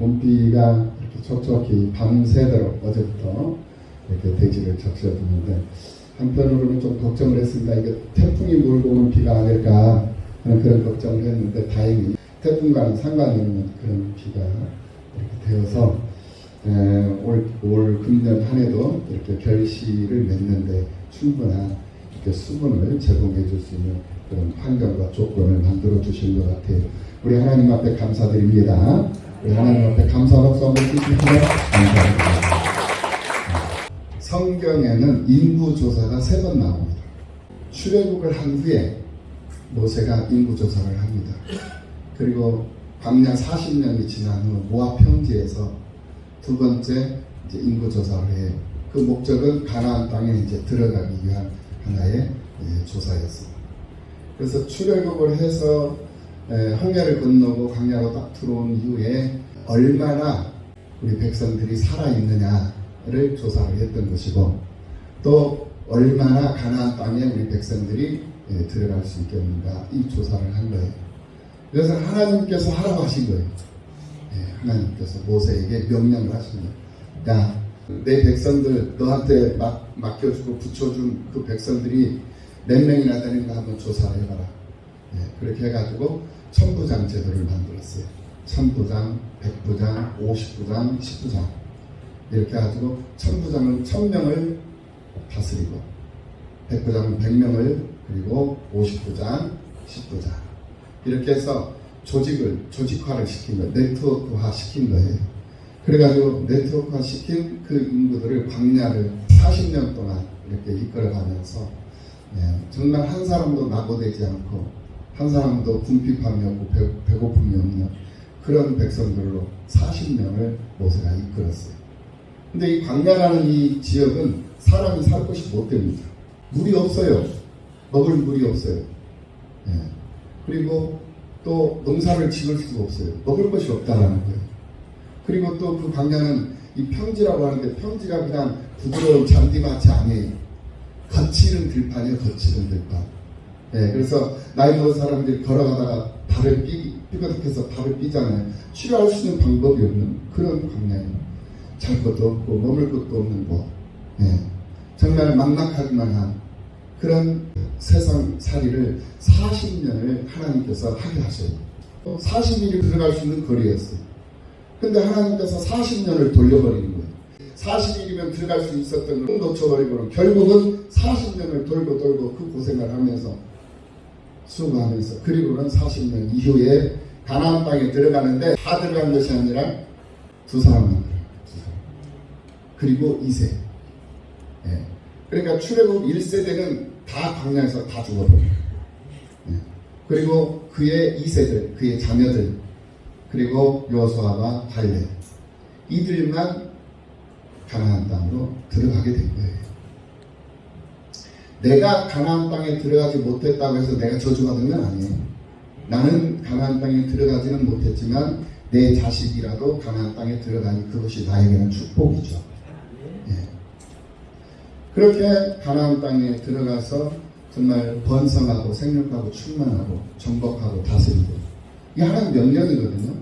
봄비가 이렇게 촉촉히 밤새도록 어제부터 이렇게 대지를 적셔주는데 한편으로는 좀 걱정을 했습니다. 이게 태풍이 몰고 오는 비가 아닐까 하는 그런 걱정을 했는데 다행히 태풍과는 상관이 없는 그런 비가 이렇게 되어서 올 금년 한 해도 이렇게 결실을 맺는데 충분한 이렇게 수분을 제공해 줄 수 있는 그런 환경과 조건을 만들어 주신 것 같아요. 우리 하나님 앞에 감사드립니다. 우리 하나님 앞에 감사 박수 한번 주시면 감사합니다. 성경에는 인구조사가 3번 나옵니다. 출애굽을 한 후에 모세가 인구조사를 합니다. 그리고 광야 40년이 지난 후 모압 평지에서 두 번째 이제 인구조사를 해요. 그 목적은 가나안 땅에 이제 들어가기 위한 하나의 조사였습니다. 그래서 출애굽을 해서 홍해를 건너고 광야로 딱 들어온 이후에 얼마나 우리 백성들이 살아있느냐를 조사를 했던 것이고 또 얼마나 가나안 땅에 우리 백성들이 들어갈 수 있겠는가 이 조사를 한 거예요. 그래서 하나님께서 하라고 하신 거예요. 하나님께서 모세에게 명령을 하신 거예요. 야, 내 백성들 너한테 맡겨주고 붙여준 그 백성들이 몇 명이나 되는가 한번 조사를 해봐라. 그렇게 해가지고 천부장 제도를 만들었어요. 천부장, 백부장, 50부장, 10부장 이렇게 해가지고 천부장은 1000명을 다스리고 백부장은 100명을 그리고 50부장, 10부장 이렇게 해서 조직화를 시킨 거예요. 네트워크화 시킨 거예요. 그래가지고 네트워크화 시킨 그 인구들을 광야를 40년 동안 이렇게 이끌어가면서 정말 한 사람도 낙오되지 않고 한 사람도 궁핍함이 없고 배고픔이 없는 그런 백성들로 40년을 모세가 이끌었어요. 근데 이 광야라는 이 지역은 사람이 살 곳이 못 됩니다. 물이 없어요. 먹을 물이 없어요. 그리고 또 농사를 지을 수가 없어요. 먹을 것이 없다라는 거예요. 그리고 또 그 광야는 이 평지라고 하는데 평지가 그냥 부드러운 잔디밭이 아니에요. 거칠은 들판이에요. 거칠은 들판. 그래서 나이 먹은 사람들이 걸어가다가 발을 삐거덕해서 발을 삐잖아요. 치료할 수 있는 방법이 없는 그런 광야예요. 잘 것도 없고 먹을 것도 없는 곳. 정말 막막하기만 한 그런 세상 살이를 40년을 하나님께서 하게 하셔요. 40일이 들어갈 수 있는 거리였어요. 근데 하나님께서 40년을 돌려버리는 거예요. 40일이면 들어갈 수 있었던 걸 놓쳐버리고 결국은 40년을 돌고 그 고생을 하면서 수고하면서 그리고는 40년 이후에 가나안 땅에 들어가는데 다 들어간 것이 아니라 두 사람만 들어간 거예요. 그리고 2세. 그러니까 출애굽 1세대는 다 광야에서 다 죽어버려요. 그리고 그의 2세들, 그의 자녀들, 그리고 여호수아와 갈렙 이들만 가나안 땅으로 들어가게 된 거예요. 내가 가나안 땅에 들어가지 못했다고 해서 내가 저주받은 건 아니에요. 나는 가나안 땅에 들어가지는 못했지만 내 자식이라도 가나안 땅에 들어가니 그것이 나에게는 축복이죠. 그렇게 가나안 땅에 들어가서 정말 번성하고 생육하고 충만하고 정복하고 다스리고 이게 하나님 명령이거든요.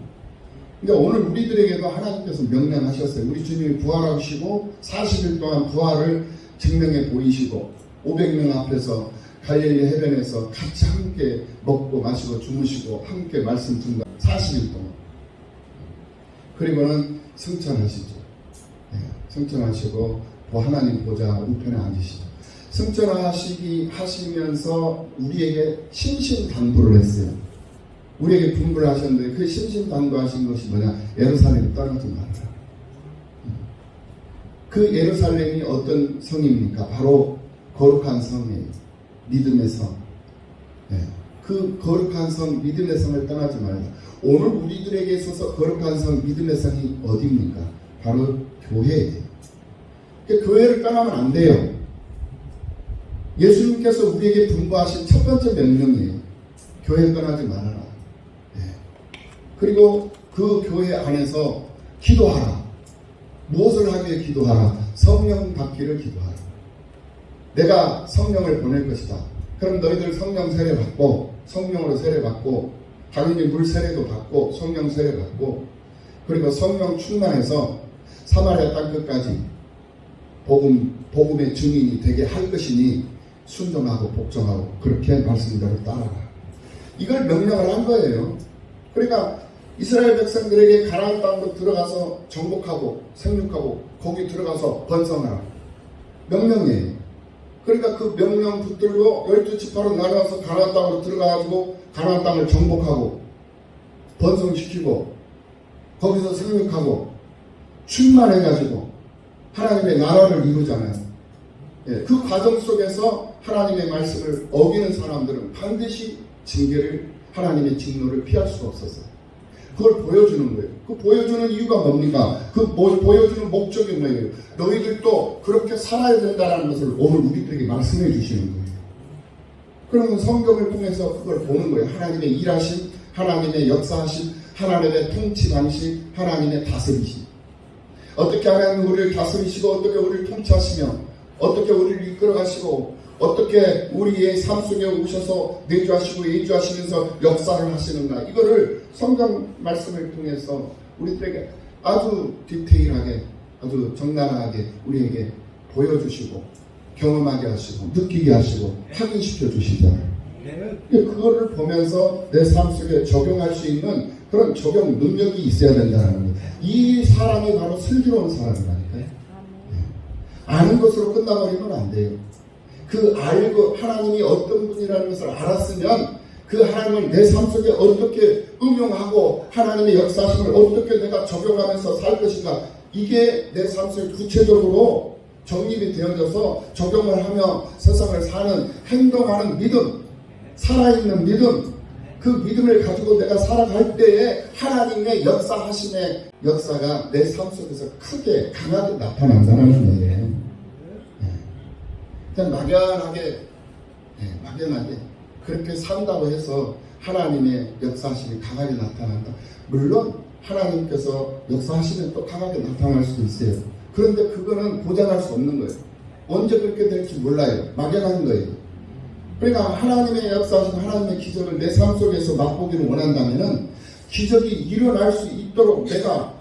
그러니까 오늘 우리들에게도 하나님께서 명령하셨어요. 우리 주님이 부활하시고 40일 동안 부활을 증명해 보이시고 500명 앞에서 갈릴리 해변에서 같이 함께 먹고 마시고 주무시고 함께 말씀 듣는 40일 동안 그리고는 승천하시죠. 승천하시고 하나님 보좌 우편에 앉으시죠. 승천하시면서 우리에게 신신당부를 했어요. 우리에게 분부를 하셨는데 그 신신당부하신 것이 뭐냐? 예루살렘을 떠나지 말아라. 그 예루살렘이 어떤 성입니까? 바로 거룩한 성이에요. 믿음의 성. 그 거룩한 성, 믿음의 성을 떠나지 말라. 오늘 우리들에게 있어서 거룩한 성, 믿음의 성이 어디입니까? 바로 교회예요. 교회를 떠나면 안 돼요. 예수님께서 우리에게 분부하신 첫 번째 명령이에요. 교회 떠나지 말아라. 그리고 그 교회 안에서 기도하라. 무엇을 하기 위해 기도하라? 성령 받기를 기도하라. 내가 성령을 보낼 것이다. 그럼 너희들 성령 세례 받고 성령으로 세례 받고 당연히 물 세례도 받고 성령 세례 받고 그리고 성령 충만해서 사마리아 땅 끝까지 복음의 증인이 되게 할 것이니 순종하고 복종하고 그렇게 말씀대로 따라라. 이걸 명령을 한 거예요. 그러니까 이스라엘 백성들에게 가나안 땅으로 들어가서 정복하고 생육하고 거기 들어가서 번성하라. 명령이에요. 그러니까 그 명령 붙들고 12지파로 나눠서 가나안 땅으로 들어가가지고 가나안 땅을 정복하고 번성시키고 거기서 생육하고 충만해가지고 하나님의 나라를 이루잖아요. 예, 그 과정 속에서 하나님의 말씀을 어기는 사람들은 반드시 징계를, 하나님의 진노를 피할 수가 없었어요. 그걸 보여주는 거예요. 그 보여주는 이유가 뭡니까? 그 보여주는 목적이 뭐예요? 너희들도 그렇게 살아야 된다는 것을 오늘 우리들에게 말씀해 주시는 거예요. 그러면 성경을 통해서 그걸 보는 거예요. 하나님의 일하심, 하나님의 역사하심, 하나님의 통치 방식, 하나님의 다스리심. 어떻게 하나님 우리를 다스리시고 어떻게 우리를 통치하시며 어떻게 우리를 이끌어가시고 어떻게 우리의 삶 속에 오셔서 내주하시고 예주하시면서 역사를 하시는가, 이거를 성경 말씀을 통해서 우리들에게 아주 디테일하게, 아주 적나라하게 우리에게 보여주시고 경험하게 하시고 느끼게 하시고 확인시켜 주시잖아요. 그거를 보면서 내 삶 속에 적용할 수 있는 그런 적용 능력이 있어야 된다는 거예요. 이 사람이 바로 슬기로운 사람이라니까요. 아는 것으로 끝나버리면 안 돼요. 그 알고 하나님이 어떤 분이라는 것을 알았으면 그 하나님을 내 삶 속에 어떻게 응용하고 하나님의 역사심을 어떻게 내가 적용하면서 살 것인가, 이게 내 삶 속에 구체적으로 정립이 되어져서 적용을 하며 세상을 사는, 행동하는 믿음, 살아있는 믿음, 그 믿음을 가지고 내가 살아갈 때에 하나님의 역사하심의 역사가 내 삶 속에서 크게 강하게 나타난다는 거예요. 그냥 막연하게 그렇게 산다고 해서 하나님의 역사하심이 강하게 나타난다. 물론 하나님께서 역사하시면 또 강하게 나타날 수도 있어요. 그런데 그거는 보장할 수 없는 거예요. 언제 그렇게 될지 몰라요. 막연한 거예요. 그러니까 하나님의 역사하신 하나님의 기적을 내 삶 속에서 맛보기를 원한다면은 기적이 일어날 수 있도록 내가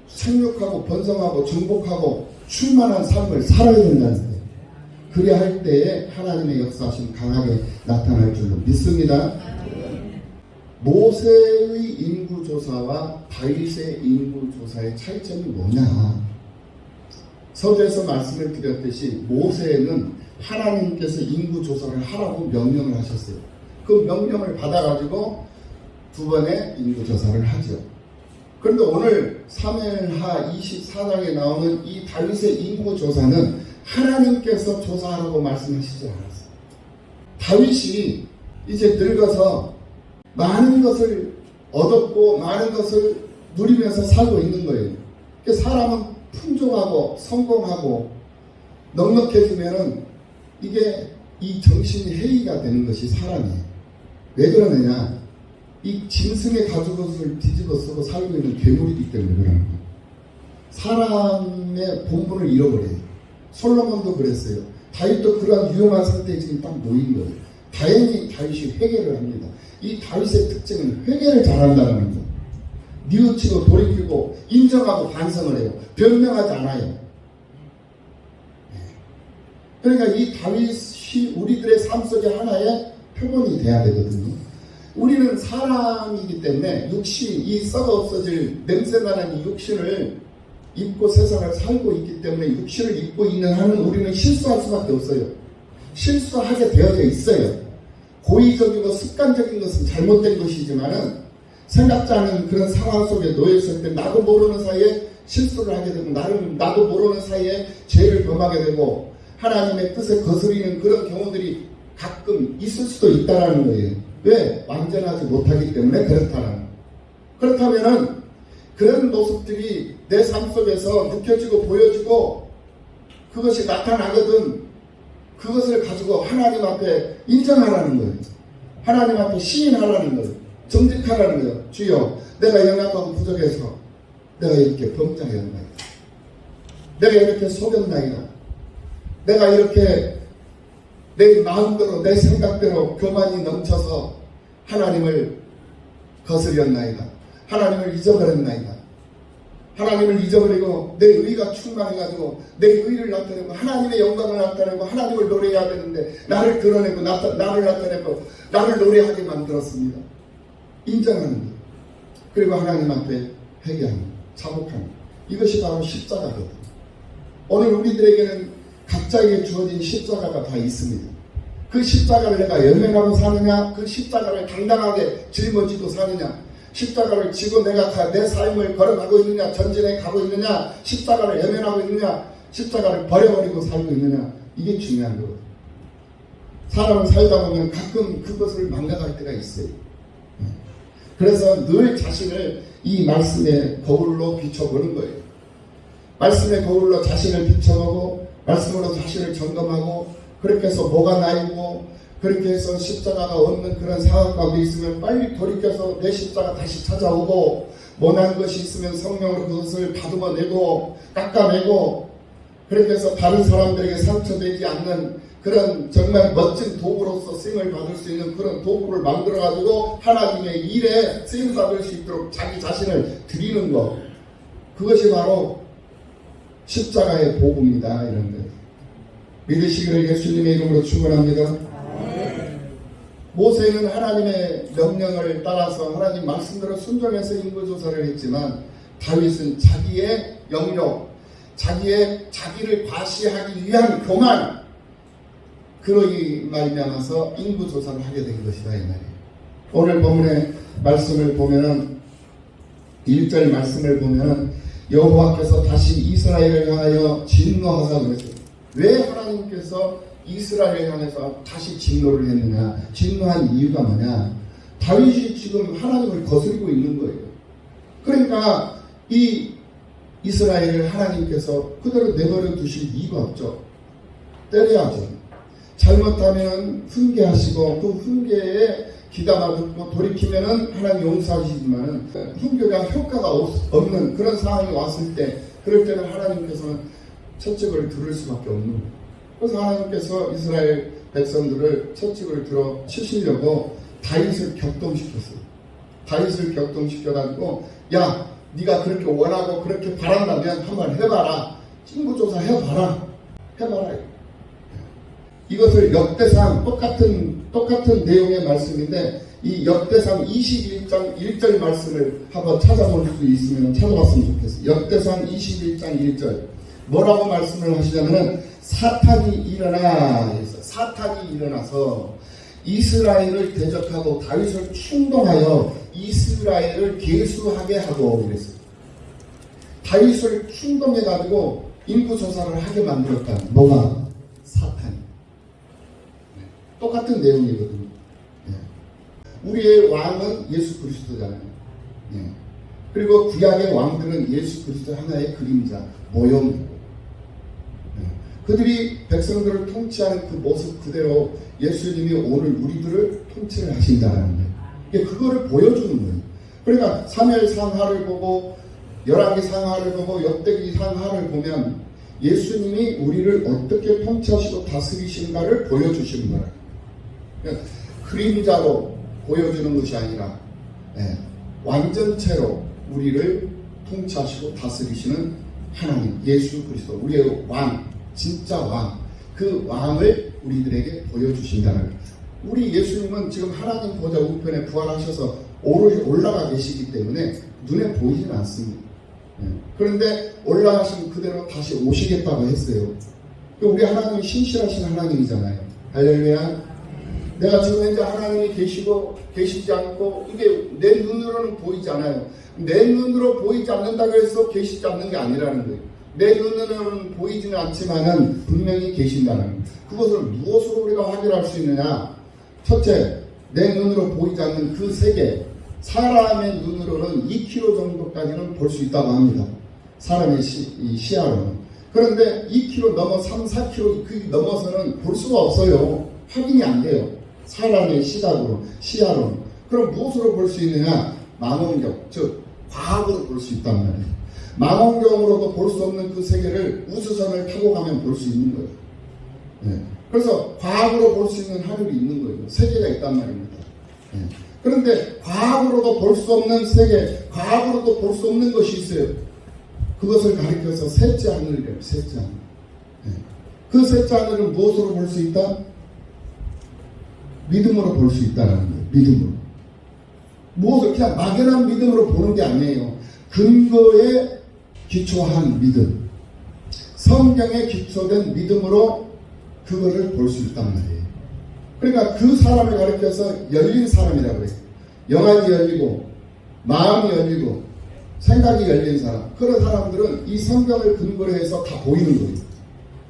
생육하고 번성하고 정복하고 충만한 삶을 살아야 된다는 거예요. 그래야 할 때에 하나님의 역사하심 강하게 나타날 줄로 믿습니다. 모세의 인구조사와 다윗의 인구조사의 차이점이 뭐냐? 서두에서 말씀을 드렸듯이 모세는 하나님께서 인구조사를 하라고 명령을 하셨어요. 그 명령을 받아가지고 두 번의 인구조사를 하죠. 그런데 오늘 사무엘하 24장에 나오는 이 다윗의 인구조사는 하나님께서 조사하라고 말씀하시지 않았어요. 다윗이 이제 늙어서 많은 것을 얻었고 많은 것을 누리면서 살고 있는 거예요. 그러니까 사람은 풍족하고 성공하고 넉넉해지면은 이게 이 정신이 해이가 되는 것이 사람이에요. 왜 그러느냐? 이 짐승의 가죽옷을 뒤집어 쓰고 살고 있는 괴물이기 때문에 그러는 거예요. 사람의 본분을 잃어버려요. 솔로몬도 그랬어요. 다윗도 그러한 유용한 상태에 지금 딱 놓인 거예요. 다행히 다윗이 회개를 합니다. 이 다윗의 특징은 회개를 잘한다는 거. 뉘우치고 돌이키고 인정하고 반성을 해요. 변명하지 않아요. 그러니까 이 다윗이 우리들의 삶 속에 하나의 표본이 돼야 되거든요. 우리는 사람이기 때문에 육신, 이 썩어 없어질 냄새나는 이 육신을 입고 세상을 살고 있기 때문에 육신을 입고 있는 한은 우리는 실수할 수밖에 없어요. 실수하게 되어져 있어요. 고의적이고 습관적인 것은 잘못된 것이지만은 생각지 않은 그런 상황 속에 놓여있을 때 나도 모르는 사이에 실수를 하게 되고 나도 모르는 사이에 죄를 범하게 되고 하나님의 뜻에 거스리는 그런 경우들이 가끔 있을 수도 있다는 거예요. 왜? 완전하지 못하기 때문에 그렇다는. 그렇다면은 그런 모습들이 내 삶 속에서 느껴지고 보여지고 그것이 나타나거든. 그것을 가지고 하나님 앞에 인정하라는 거예요. 하나님 앞에 시인하라는 거예요. 정직하라는 거예요. 주여, 내가 연약하고 부족해서 내가 이렇게 범죄하였나이다. 내가 이렇게 속였나이다. 내가 이렇게 내 마음대로 내 생각대로 교만이 넘쳐서 하나님을 거스렸나이다. 하나님을 잊어버렸나이다. 하나님을 잊어버리고 내 의가 충만해가지고 내 의를 나타내고 하나님의 영광을 나타내고 하나님을 노래해야 되는데 나를 드러내고 나를 나타내고 나를 노래하게 만들었습니다. 인정하는 것. 그리고 하나님 앞에 회개하는 것, 자복하는 것. 이것이 바로 십자가거든요. 오늘 우리들에게는 각자에게 주어진 십자가가 다 있습니다. 그 십자가를 내가 연맹하고 사느냐, 그 십자가를 당당하게 짊어지고 사느냐, 십자가를 지고 내가 내 삶을 걸어가고 있느냐, 전진해 가고 있느냐, 십자가를 연맹하고 있느냐, 십자가를 버려버리고 살고 있느냐, 이게 중요한 거거든요. 사람은 살다 보면 가끔 그것을 망각할 때가 있어요. 그래서 늘 자신을 이 말씀의 거울로 비춰보는 거예요. 말씀의 거울로 자신을 비춰보고 말씀으로 자신을 점검하고 그렇게 해서 뭐가 나이고 그렇게 해서 십자가가 없는 그런 상황 가운데 있으면 빨리 돌이켜서 내 십자가 다시 찾아오고 원한 것이 있으면 성령으로 그것을 다듬어내고 깎아내고 그렇게 해서 다른 사람들에게 상처되지 않는 그런 정말 멋진 도구로서 쓰임을 받을 수 있는 그런 도구를 만들어가지고 하나님의 일에 쓰임받을 수 있도록 자기 자신을 드리는 것, 그것이 바로 십자가의 복음이다, 이런 것. 믿으시기를 예수님의 이름으로 축원합니다. 모세는 하나님의 명령을 따라서 하나님 말씀대로 순종해서 인구조사를 했지만 다윗은 자기의 영역, 자기를 과시하기 위한 교만, 그러기 말미암아서 인구조사를 하게 된 것이다, 이 말이에요. 오늘 본문의 말씀을 보면은 1절 말씀을 보면은 여호와께서 다시 이스라엘을 향하여 진노하사 그랬어요. 왜 하나님께서 이스라엘을 향해서 다시 진노를 했느냐? 진노한 이유가 뭐냐? 다윗이 지금 하나님을 거스리고 있는 거예요. 그러니까 이 이스라엘을 하나님께서 그대로 내버려 두실 이유가 없죠. 때려야죠. 잘못하면 훈계하시고 그 훈계에 귀담아 듣고 돌이키면은 하나님 용서하시지만은 훈계가 효과가 없는 그런 상황이 왔을 때, 그럴 때는 하나님께서는 채찍을 들을 수밖에 없는 거예요. 그래서 하나님께서 이스라엘 백성들을 채찍을 들어 치시려고 다윗을 격동시켰어요. 다윗을 격동시켜가지고, 야, 네가 그렇게 원하고 그렇게 바란다면 한번 해봐라. 친구조사 해봐라. 이것을 역대상 똑같은 내용의 말씀인데, 이 역대상 21장 1절 말씀을 한번 찾아볼 수 있으면 찾아봤으면 좋겠어요. 역대상 21장 1절 뭐라고 말씀을 하시냐면은 사탄이 일어나서 이스라엘을 대적하고 다윗을 충동하여 이스라엘을 계수하게 하고 그랬어요. 다윗을 충동해가지고 인구조사를 하게 만들었다. 뭐가? 사탄이. 똑같은 내용이거든요. 우리의 왕은 예수 그리스도잖아요. 그리고 구약의 왕들은 예수 그리스도 하나의 그림자, 모형이고, 그들이 백성들을 통치하는 그 모습 그대로 예수님이 오늘 우리들을 통치를 하신다는 거예요. 그거를 보여주는 거예요. 그러니까 사무엘 상하를 보고 열왕기 상하를 보고 역대기 상하를 보면 예수님이 우리를 어떻게 통치하시고 다스리신가를 보여주시는 거예요. 그러니까 그림자로 보여주는 것이 아니라 완전체로 우리를 통치하시고 다스리시는 하나님 예수 그리스도, 우리의 왕, 진짜 왕, 그 왕을 우리들에게 보여주신다는 거예요. 우리 예수님은 지금 하나님 보좌 우편에 부활하셔서 올라가 계시기 때문에 눈에 보이지는 않습니다. 그런데 올라가신 그대로 다시 오시겠다고 했어요. 우리 하나님이 신실하신 하나님이잖아요. 할렐루야. 내가 지금 현재 하나님이 계시지 않고 이게 내 눈으로는 보이지 않아요. 내 눈으로 보이지 않는다고 해서 계시지 않는 게 아니라는 거예요. 내 눈으로는 보이지는 않지만은 분명히 계신다는 거예요. 그것을 무엇으로 우리가 확인할 수 있느냐? 첫째, 내 눈으로 보이지 않는 그 세계, 사람의 눈으로는 2km 정도까지는 볼 수 있다고 합니다. 사람의 시야로는. 그런데 2km 넘어 3, 4km 그 넘어서는 볼 수가 없어요. 확인이 안 돼요. 사람의 시각으로, 시야로. 그럼 무엇으로 볼 수 있느냐? 망원경, 즉 과학으로 볼 수 있단 말이에요. 망원경으로도 볼 수 없는 그 세계를 우주선을 타고 가면 볼 수 있는 거예요. 그래서 과학으로 볼 수 있는 하늘이 있는 거예요. 세계가 있단 말입니다. 그런데 과학으로도 볼 수 없는 세계, 과학으로도 볼 수 없는 것이 있어요. 그것을 가리켜서 셋째 하늘이래요. 셋째 하늘. 그 셋째 하늘은 무엇으로 볼 수 있다? 믿음으로 볼 수 있다는 거예요. 믿음으로. 무엇을 그냥 막연한 믿음으로 보는 게 아니에요. 근거에 기초한 믿음. 성경에 기초된 믿음으로 그거를 볼 수 있단 말이에요. 그러니까 그 사람을 가리켜서 열린 사람이라고 해요. 영안이 열리고 마음이 열리고 생각이 열린 사람. 그런 사람들은 이 성경을 근거로 해서 다 보이는 거예요.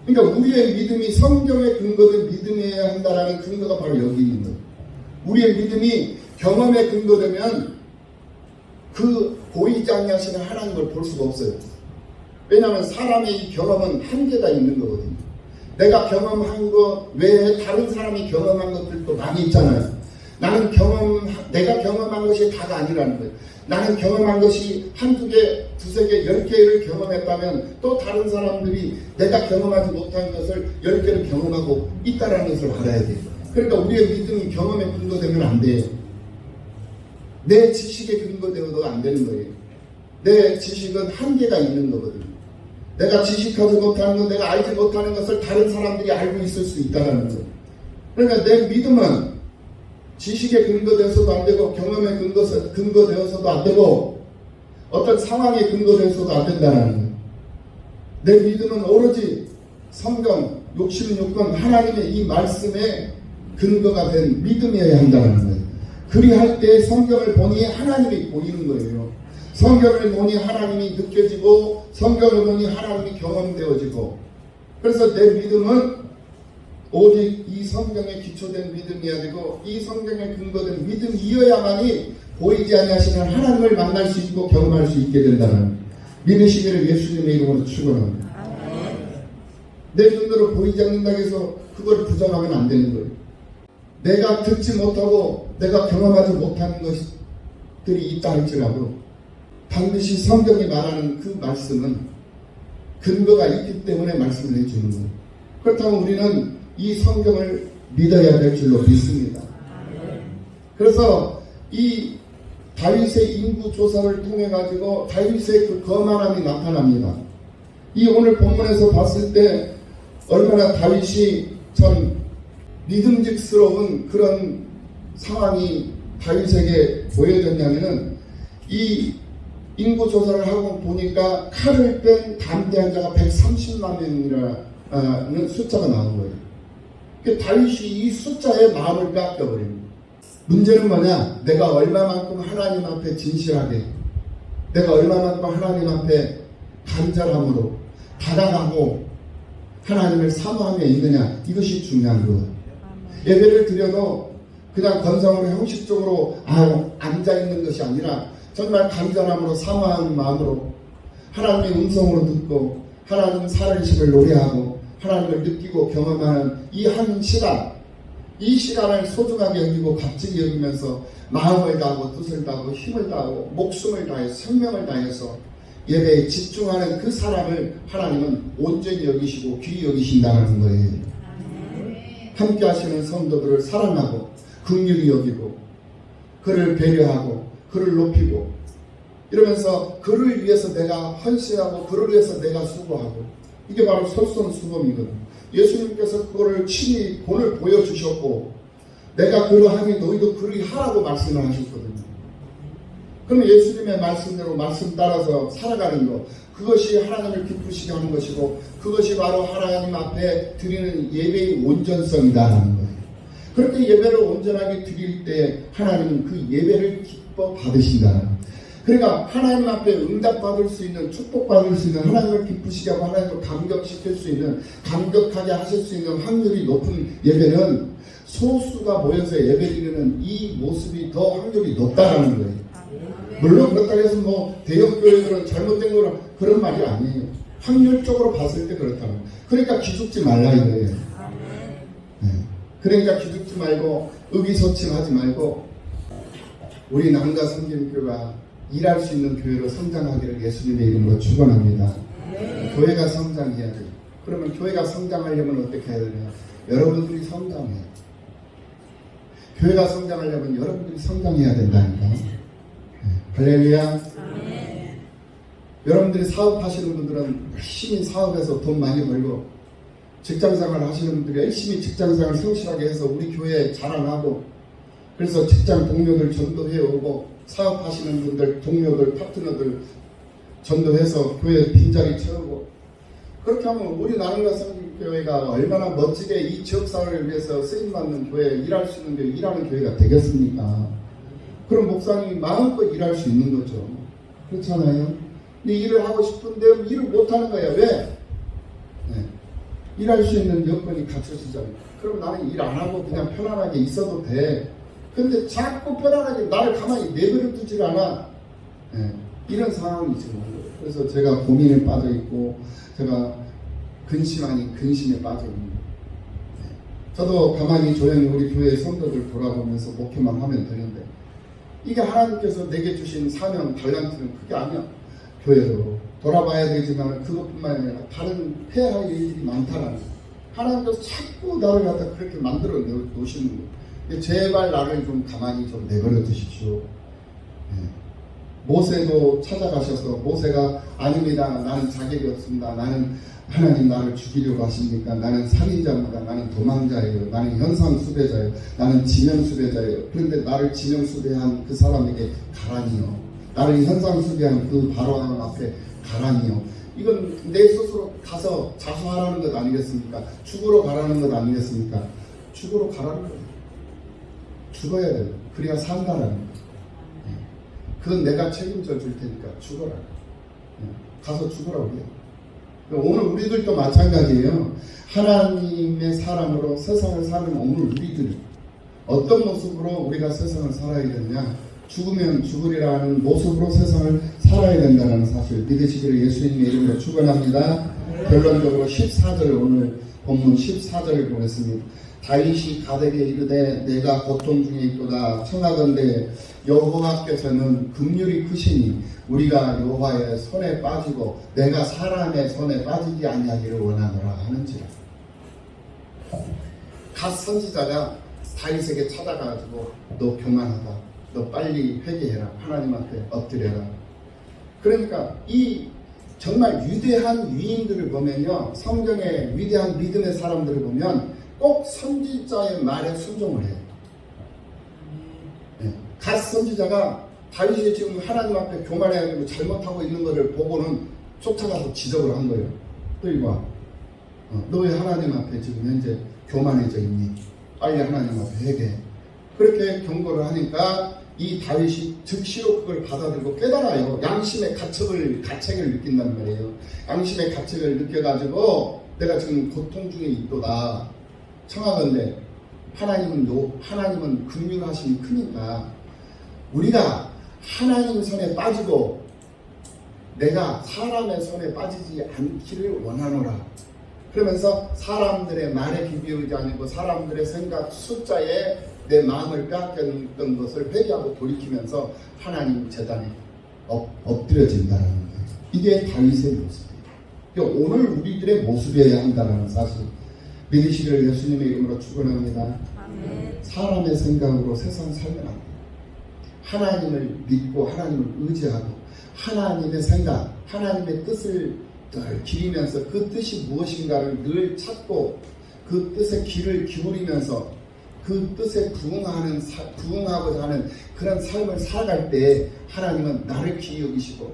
그러니까 우리의 믿음이 성경에 근거된 믿음이어야 한다라는 근거가 바로 여기 있는 거예요. 우리의 믿음이 경험에 근거되면 그 보이지 않으시는 하나님을 볼 수가 없어요. 왜냐하면 사람의 이 경험은 한계가 있는 거거든요. 내가 경험한 것 외에 다른 사람이 경험한 것들도 많이 있잖아요. 내가 경험한 것이 다가 아니라는 거예요. 나는 경험한 것이 한두 개, 두세 개, 10개를 경험했다면 또 다른 사람들이 내가 경험하지 못한 것을 10개를 경험하고 있다는 것을 알아야 돼요. 그러니까 우리의 믿음이 경험에 근거되면 안 돼요. 내 지식에 근거되어도 안 되는 거예요. 내 지식은 한계가 있는 거거든요. 내가 지식하지 못하는 것, 내가 알지 못하는 것을 다른 사람들이 알고 있을 수 있다는 거예요. 그러니까 내 믿음은 지식에 근거되어서도 안 되고 경험에 근거되어서도 안 되고 어떤 상황에 근거되어서도 안 된다는 거예요. 내 믿음은 오로지 성경 66권 하나님의 이 말씀에 근거가 된 믿음이어야 한다는 거예요. 그리할 때 성경을 보니 하나님이 보이는 거예요. 성경을 보니 하나님이 느껴지고 성경을 보니 하나님이 경험되어지고 그래서 내 믿음은 오직 이 성경에 기초된 믿음이어야 되고 이 성경에 근거된 믿음이어야만이 보이지 아니하시는 하나님을 만날 수 있고 경험할 수 있게 된다는 믿으시기를 예수님의 이름으로 축원합니다. 내 눈으로 보이지 않는다고 해서 그걸 부정하면 안 되는 거예요. 내가 듣지 못하고 내가 경험하지 못하는 것들이 있다 할지라도 반드시 성경이 말하는 그 말씀은 근거가 있기 때문에 말씀을 해주는 거예요. 그렇다면 우리는 이 성경을 믿어야 될 줄로 믿습니다. 그래서 이 다윗의 인구 조사를 통해 가지고 다윗의 그 거만함이 나타납니다. 이 오늘 본문에서 봤을 때 얼마나 다윗이 참 믿음직스러운 그런 상황이 다윗에게 보여졌냐면은 이 인구 조사를 하고 보니까 칼을 뺀 담대한 자가 130만 명이라는 숫자가 나온 거예요. 다윗이 이 숫자에 마음을 뺏겨버립니다. 문제는 뭐냐? 내가 얼마만큼 하나님 앞에 진실하게, 내가 얼마만큼 하나님 앞에 간절함으로 다가가고 하나님을 사모하며 있느냐, 이것이 중요한 거예요. 예배를 드려도 그냥 건성으로 형식적으로 앉아있는 것이 아니라 정말 간절함으로 사모하는 마음으로 하나님의 음성으로 듣고 하나님 살아계심을 노래하고 하나님을 느끼고 경험하는 이 한 시간, 이 시간을 소중하게 여기고 값지게 여기면서 마음을 다하고 뜻을 다하고 힘을 다하고 목숨을 다해서 생명을 다해서 예배에 집중하는 그 사람을 하나님은 온전히 여기시고 귀히 여기신다는 거예요. 함께 하시는 성도들을 사랑하고 긍휼히 여기고 그를 배려하고 그를 높이고 이러면서 그를 위해서 내가 헌신하고 그를 위해서 내가 수고하고 이게 바로 솔선수범이거든요. 예수님께서 그거를 친히 본을 보여주셨고 내가 그러하니 너희도 그리하라고 말씀을 하셨거든요. 그러면 예수님의 말씀대로 말씀 따라서 살아가는 것, 그것이 하나님을 기쁘시게 하는 것이고 그것이 바로 하나님 앞에 드리는 예배의 온전성이다라는 거예요. 그렇게 예배를 온전하게 드릴 때 하나님은 그 예배를 기뻐 받으신다는 거예요. 그러니까 하나님 앞에 응답받을 수 있는, 축복받을 수 있는, 하나님을 기쁘시게 하고 하나님을 감격시킬 수 있는, 감격하게 하실 수 있는 확률이 높은 예배는 소수가 모여서 예배드리는 이 모습이 더 확률이 높다라는 거예요. 물론 그렇다고 해서 뭐 대형교회들은 잘못된 거라 그런 말이 아니에요. 확률적으로 봤을 때 그렇다는 거예요. 그러니까 기죽지 말라 이거예요. 네. 그러니까 기죽지 말고 의기소침하지 말고 우리 남가 성김교회가 일할 수 있는 교회로 성장하기를 예수님의 이름으로 축원합니다. 교회가 성장해야 돼요. 그러면 교회가 성장하려면 어떻게 해야 되냐? 여러분들이 성장해요. 교회가 성장하려면 여러분들이 성장해야 된다니까. 할렐루야. 여러분들이 사업하시는 분들은 열심히 사업해서 돈 많이 벌고, 직장생활 하시는 분들이 열심히 직장생활 성실하게 해서 우리 교회에 자랑하고, 그래서 직장 동료들 전도해 오고, 사업하시는 분들, 동료들, 파트너들 전도해서 교회 빈자리 채우고, 그렇게 하면 우리 나눔과 성교회가 얼마나 멋지게 이 지역사회를 위해서 쓰임받는 교회, 일할 수 있는 교회, 일하는 교회가 되겠습니까? 그럼 목사님이 마음껏 일할 수 있는 거죠. 그렇잖아요? 근데 일을 하고 싶은데 일을 못하는 거야. 왜? 네. 일할 수 있는 여건이 갖춰지잖아요. 그럼 나는 일 안 하고 그냥 편안하게 있어도 돼. 근데 자꾸 편안하게 나를 가만히 내버려 두질 않아. 네. 이런 상황이죠. 그래서 제가 고민에 빠져 있고, 제가 근심 아닌 근심에 빠져 있는 거예요. 네. 저도 가만히 조용히 우리 교회 성도들 돌아보면서 목회만 하면 되는데, 이게 하나님께서 내게 주신 사명, 달란트는 그게 아니야. 교회도 돌아봐야 되지만 그것뿐만 아니라 다른 해야 할 일들이 많다라는 거예요. 하나님께서 자꾸 나를 갖다 그렇게 만들어 놓으시는 거예요. 제발 나를 좀 가만히 좀 내버려 두십시오. 네. 모세도 찾아가셔서, 모세가 아닙니다. 나는 자격이 없습니다. 나는 하나님 나를 죽이려고 하십니까? 나는 살인자입니다. 나는 도망자예요. 나는 현상수배자예요. 나는 지명수배자예요. 그런데 나를 지명수배한 그 사람에게 가라니요. 나를 현상수배한 그 바로왕 앞에 가라니요. 이건 내 스스로 가서 자수하라는 것 아니겠습니까? 죽으러 가라는 것 아니겠습니까? 죽으러 가라는 거예요. 죽어야 돼요. 그래야 산다라는 거예요. 그건 내가 책임져 줄 테니까 죽어라. 가서 죽으라고 해요. 오늘 우리들도 마찬가지예요. 하나님의 사람으로 세상을 사는 오늘 우리들이 어떤 모습으로 우리가 세상을 살아야 되느냐? 죽으면 죽으리라는 모습으로 세상을 살아야 된다는 사실 믿으시기를 예수님의 이름으로 축원합니다. 결론적으로 14절, 오늘 본문 14절을 보겠습니다. 다윗이 가데게 이르되 내가 고통 중에 있도다 청하건대 여호와께서는 긍휼이 크시니 우리가 여호와의 손에 빠지고 내가 사람의 손에 빠지지 아니하기를 원하노라 하는지라. 갓 선지자가 다윗에게 찾아가지고 너 교만하다, 너 빨리 회개해라, 하나님 앞에 엎드려라. 그러니까 이 정말 위대한 위인들을 보면요, 성경의 위대한 믿음의 사람들을 보면 꼭 선지자의 말에 순종을 해요. 네. 갓 선지자가 다윗이 지금 하나님 앞에 교만해가지고 잘못하고 있는 것을 보고는 쫓아가서 지적을 한 거예요. 또 이거 너 왜 하나님 앞에 지금 현재 교만해져 있니? 빨리 하나님 앞에 회개해. 그렇게 경고를 하니까 이 다윗이 즉시로 그걸 받아들고 깨달아요. 양심의 가책을 느낀단 말이에요. 양심의 가책을 느껴가지고 내가 지금 고통 중에 있도다 청하건대 하나님은 긍휼하심이 크니까 우리가 하나님 손에 빠지고 내가 사람의 손에 빠지지 않기를 원하노라. 그러면서 사람들의 말에 비비우지 않고 사람들의 생각 숫자에 내 마음을 빼앗겼던 것을 회개하고 돌이키면서 하나님 제단에 엎드려진다는 거예요. 이게 다윗의 모습이에요. 그러니까 오늘 우리들의 모습이어야 한다는 사실 믿으시기를 예수님의 이름으로 축원합니다. 사람의 생각으로 세상 살면 안 돼요. 하나님을 믿고 하나님을 의지하고 하나님의 생각, 하나님의 뜻을 늘 기리면서 그 뜻이 무엇인가를 늘 찾고 그 뜻의 귀를 기울이면서 그 뜻에 부응하고자 하는 그런 삶을 살아갈 때 하나님은 나를 귀히 여기시고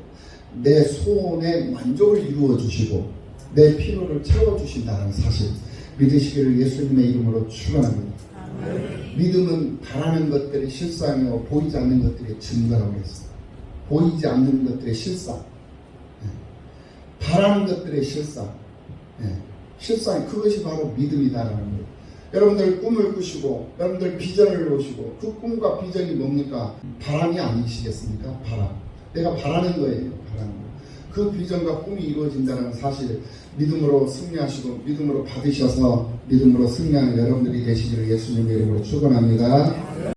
내 소원의 만족을 이루어 주시고 내 필요를 채워 주신다는 사실 믿으시기를 예수님의 이름으로 축원합니다. 믿음은 바라는 것들의 실상이요 보이지 않는 것들의 증거라고 했습니다. 보이지 않는 것들의 실상, 바라는 것들의 실상, 실상 그것이 바로 믿음이다라는 거예요. 여러분들 꿈을 꾸시고 여러분들 비전을 놓으시고 그 꿈과 비전이 뭡니까? 바람이 아니시겠습니까? 바람. 내가 바라는 거예요. 바라는 거. 그 비전과 꿈이 이루어진다는 사실 믿음으로 승리하시고 믿음으로 받으셔서 믿음으로 승리하는 여러분들이 되시기를 예수님의 이름으로 축원합니다.